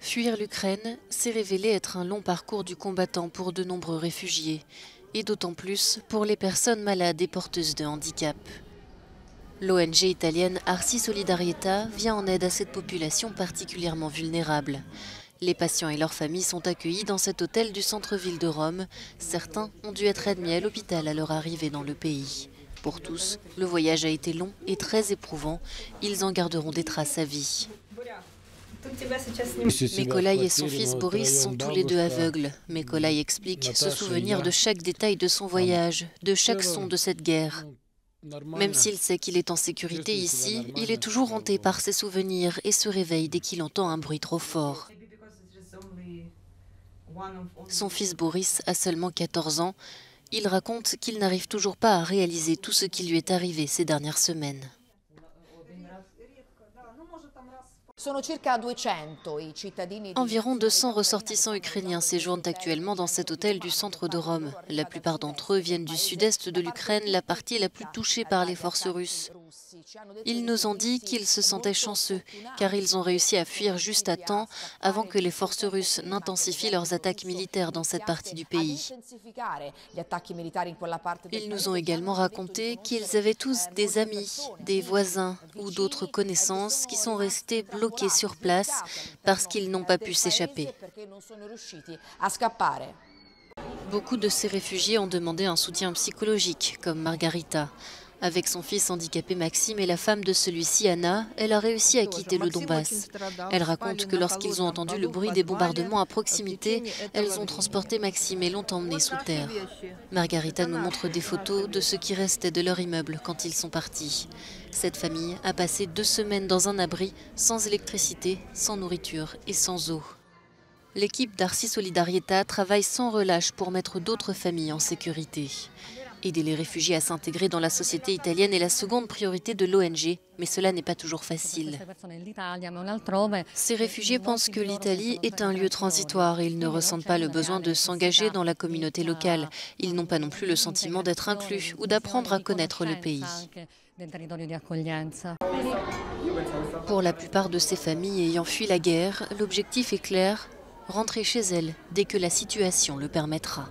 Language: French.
Fuir l'Ukraine s'est révélé être un long parcours du combattant pour de nombreux réfugiés, et d'autant plus pour les personnes malades et porteuses de handicap. L'ONG italienne Arsi Solidarietà vient en aide à cette population particulièrement vulnérable. Les patients et leurs familles sont accueillis dans cet hôtel du centre-ville de Rome. Certains ont dû être admis à l'hôpital à leur arrivée dans le pays. Pour tous, le voyage a été long et très éprouvant. Ils en garderont des traces à vie. Mekolai et son fils Boris sont tous les deux aveugles. Mekolai explique se souvenir de chaque détail de son voyage, de chaque son de cette guerre. Même s'il sait qu'il est en sécurité ici, il est toujours hanté par ses souvenirs et se réveille dès qu'il entend un bruit trop fort. Son fils Boris a seulement 14 ans. Il raconte qu'il n'arrive toujours pas à réaliser tout ce qui lui est arrivé ces dernières semaines. Environ 200 ressortissants ukrainiens séjournent actuellement dans cet hôtel du centre de Rome. La plupart d'entre eux viennent du sud-est de l'Ukraine, la partie la plus touchée par les forces russes. Ils nous ont dit qu'ils se sentaient chanceux, car ils ont réussi à fuir juste à temps avant que les forces russes n'intensifient leurs attaques militaires dans cette partie du pays. Ils nous ont également raconté qu'ils avaient tous des amis, des voisins ou d'autres connaissances qui sont restés bloqués sur place parce qu'ils n'ont pas pu s'échapper. Beaucoup de ces réfugiés ont demandé un soutien psychologique, comme Margarita. Avec son fils handicapé Maxime et la femme de celui-ci, Anna, elle a réussi à quitter le Donbass. Elle raconte que lorsqu'ils ont entendu le bruit des bombardements à proximité, elles ont transporté Maxime et l'ont emmené sous terre. Margarita nous montre des photos de ce qui restait de leur immeuble quand ils sont partis. Cette famille a passé 2 semaines dans un abri, sans électricité, sans nourriture et sans eau. L'équipe d'Arsi Solidarietà travaille sans relâche pour mettre d'autres familles en sécurité. Aider les réfugiés à s'intégrer dans la société italienne est la seconde priorité de l'ONG, mais cela n'est pas toujours facile. Ces réfugiés pensent que l'Italie est un lieu transitoire et ils ne ressentent pas le besoin de s'engager dans la communauté locale. Ils n'ont pas non plus le sentiment d'être inclus ou d'apprendre à connaître le pays. Pour la plupart de ces familles ayant fui la guerre, l'objectif est clair, rentrer chez elles dès que la situation le permettra.